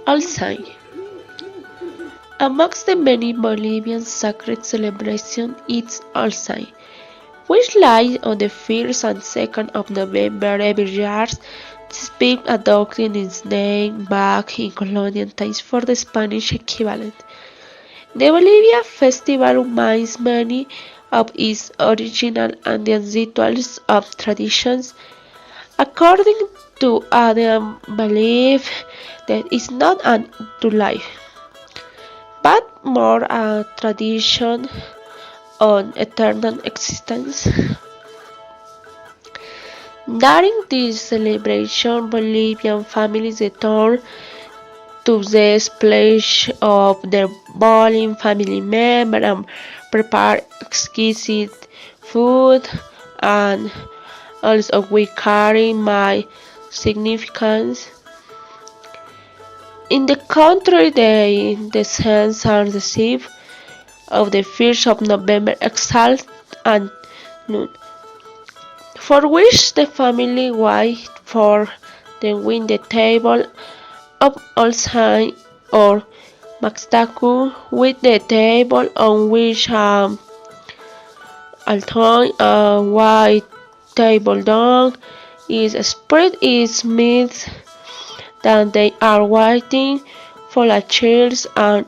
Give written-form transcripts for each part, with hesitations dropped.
Alzai. Amongst the many Bolivian sacred celebrations is Alzai, which lies on the 1st and 2nd of November every year, despite adopting its name back in colonial times for the Spanish equivalent. The Bolivia festival reminds many of its original Andean rituals and traditions. According to Andean belief, that is not an to life, but more a tradition on eternal existence. During this celebration, Bolivian families return to the place of their fallen family member and prepare exquisite food, and also we carry my significance. In the country, the descendants are received of the 1st of November exalt and noon, for which the family wait for the win the table of Olsheim or Maxtaku, with the table on which although a white table dog is spread is means that they are waiting for a chairs, and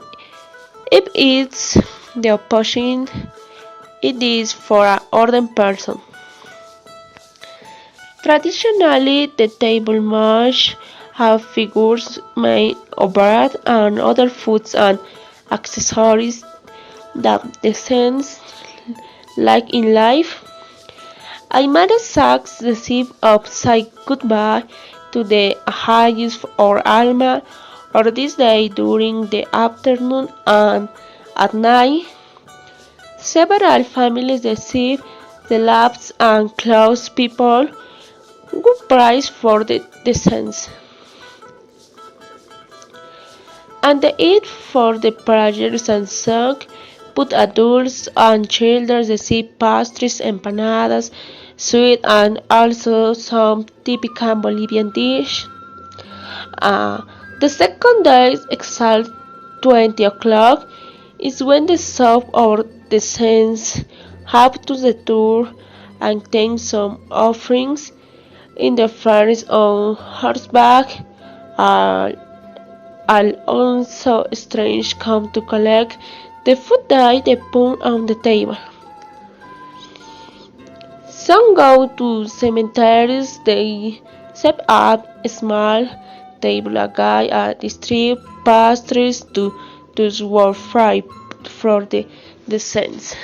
if it's the opposite, it is for an ordered person. Traditionally, the table must have figures made of bread and other foods and accessories that descends like in life. Aymara sacs receive of say goodbye to the highest or Alma or this day during the afternoon, and at night several families receive the laps and close people good price for the descents, and the eat for the prayers and song. Both adults and children receive pastries, empanadas, sweet, and also some typical Bolivian dish. Uh, the second day, exact 20 o'clock, is when the soup or the saints have to the tour and take some offerings in the friars on horseback. Uh, and also strange come to collect the food that they put on the table. Some go to cemeteries, they set up a small table guy and distribute pastries to those who are fried for the saints.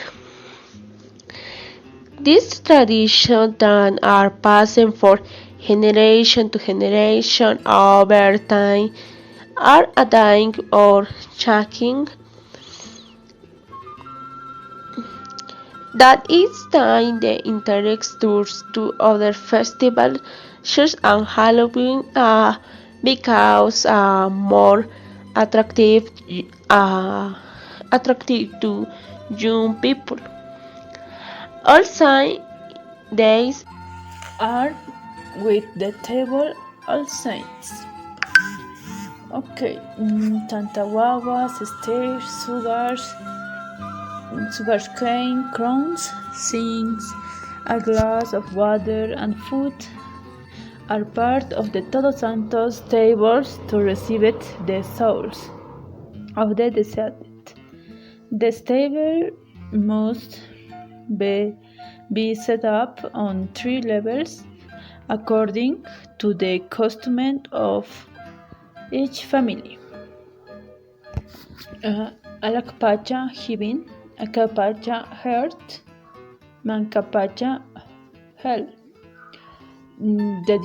These traditions then are passed from generation to generation over time, are a dying or checking. That each time they interact tours to other festivals such as Halloween because more attractive uh, attractive to young people. Also, days are with the table all saints. Okay, tantawawas, stairs, sugarcane, crowns, sinks, a glass of water and food are part of the Todos Santos tables to receive it the souls of the deceased. The table must be set up on 3 levels according to the custom of each family. Alakpacha Hibin, Akapacha Heart, Mankapacha Hell. The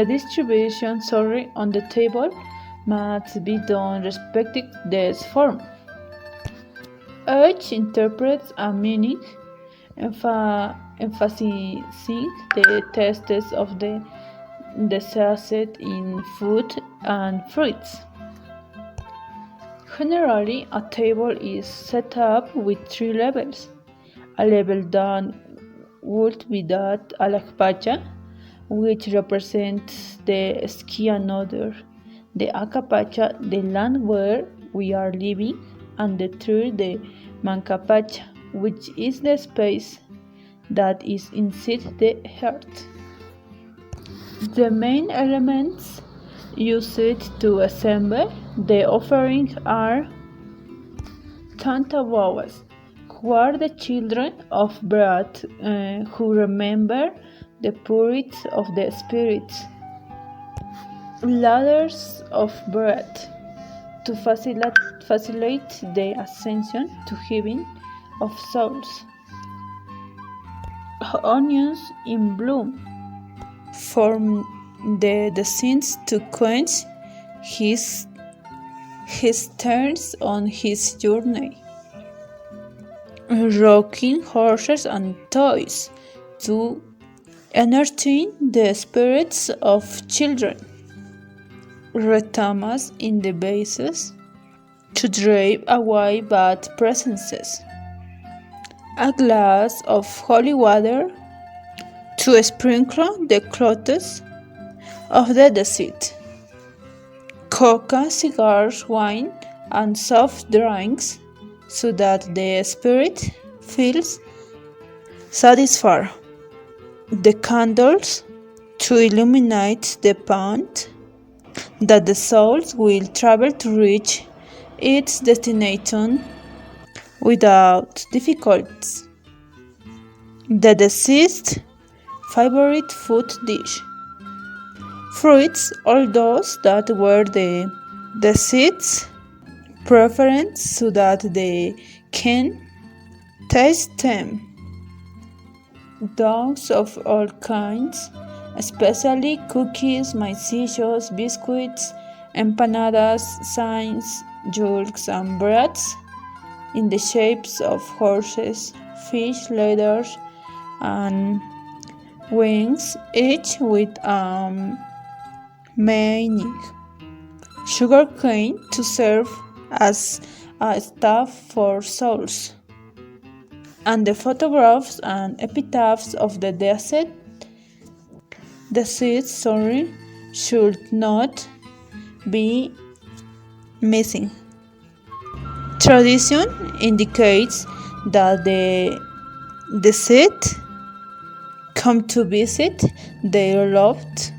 distribution on the table must be done respecting this form. Each interprets a meaning, emphasizing the tastes of the deceased in food and fruits. Generally, a table is set up with 3 levels. A level done would be that alakpacha, which represents the ski another, the Acapacha, the land where we are living, and the third, the Mancapacha, which is the space that is inside the earth. The main elements used to assemble the offering are Tantabawas, who are the children of breath who remember the purity of the spirits. Ladders of breath to facilitate the ascension to heaven of souls. Onions in bloom for the saints to quench his thirst on his journey. Rocking horses and toys to entertain the spirits of children. Retamas in the vases to drive away bad presences. A glass of holy water to sprinkle the clothes of the deceased. Coca, cigars, wine, and soft drinks so that the spirit feels satisfied. The candles to illuminate the path that the souls will travel to reach its destination without difficulties. The deceased favorite food dish. Fruits, all those that were the deceased's preference so that they can taste them. Dogs of all kinds, especially cookies, maicillos, biscuits, empanadas, signs, jokes, and breads in the shapes of horses, fish, leathers, and wings, each with meaning. Sugar cane to serve as a staff for souls. And the photographs and epitaphs of the deceased should not be missing. Tradition indicates that the deceased come to visit their loved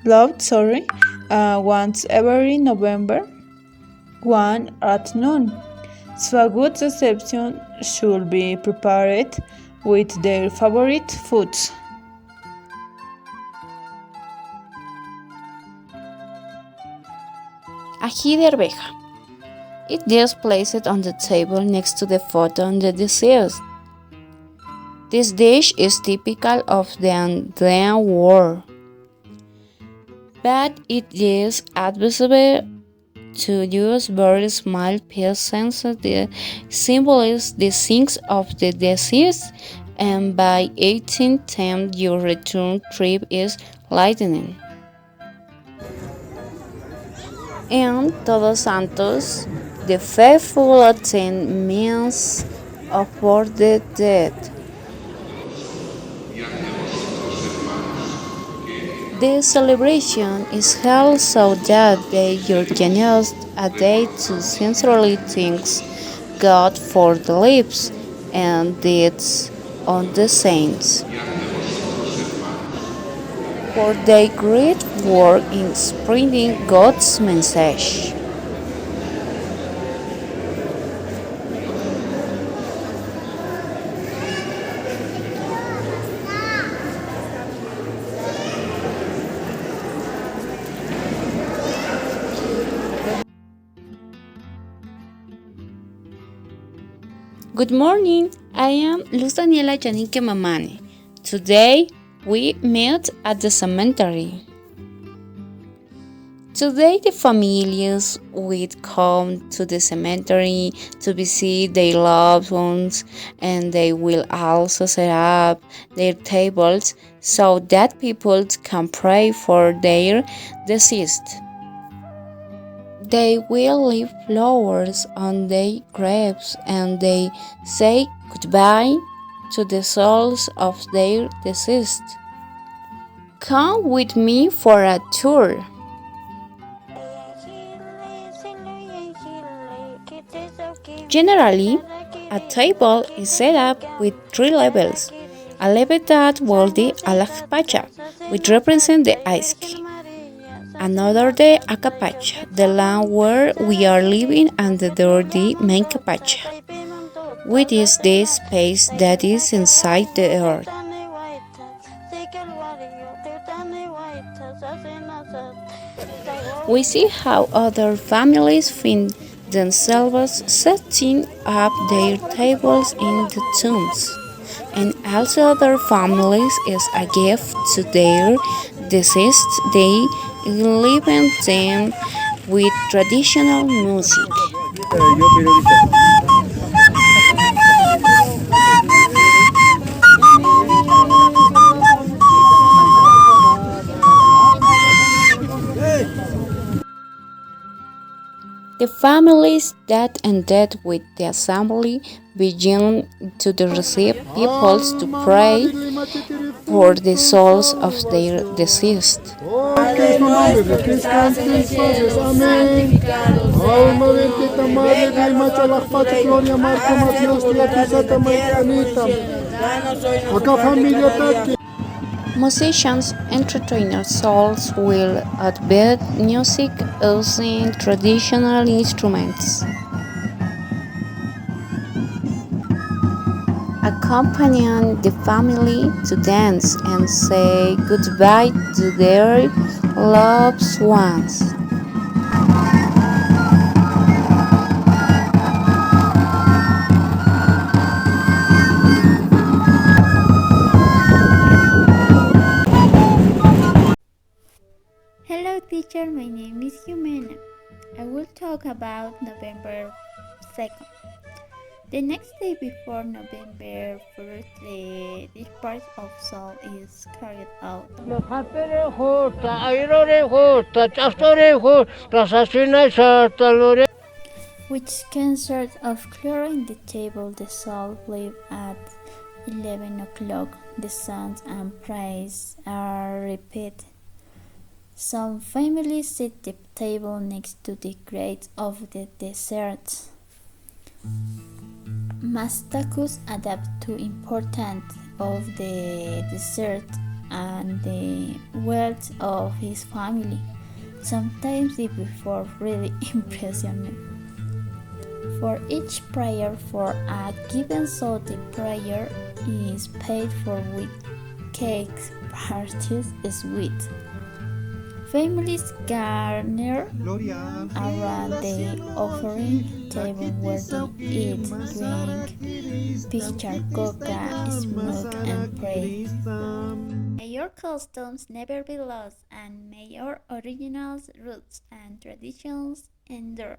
once every November 1 at noon. So a good reception should be prepared with their favorite foods. Ají de arveja. It is placed on the table next to the photo of the deceased. This dish is typical of the Andean world, but it is advisable to use very small pieces since they symbolize the sins of the deceased, and by 1810 your return trip is lightening. In Todos Santos, the faithful attend meals for the dead. This celebration is held so that they organize a day to sincerely thank God for the lives and deeds of the saints, for their great work in spreading God's message. Good morning, I am Luz Daniela Yanique Mamani. Today we met at the cemetery. Today the families will come to the cemetery to visit their loved ones, and they will also set up their tables so that people can pray for their deceased. They will leave flowers on their graves, and they say goodbye to the souls of their deceased. Come with me for a tour. Generally, a table is set up with three levels. A level that will the alakpacha, which represents the ice cream. Another the akapacha, the land where we are living, and the third the menkapacha, which is the space that is inside the earth. We see how other families find themselves setting up their tables in the tombs, and also other families is a gift to their deceased. They enliven them with traditional music. The families that ended with the assembly began to receive peoples to pray for the souls of their deceased. Musicians entertain their souls with upbeat music using traditional instruments, accompanying the family to dance and say goodbye to their loved ones. Hello teacher, my name is Jimena. I will talk about November 2nd. The next day before November 1st, this part of soul is carried out, which consists of clearing the table. The soul leave at 11 o'clock. The songs and prayers are repeated. Some families set the table next to the grate of the dessert. Mastakus adapt to importance of the dessert and the wealth of his family. Sometimes they perform really impressive. For each prayer for a given soul, the prayer is paid for with cakes, parties, sweets. Families gather around the offering table where they eat, drink, picture coca, smoke, and pray. May your customs never be lost, and may your original roots and traditions endure.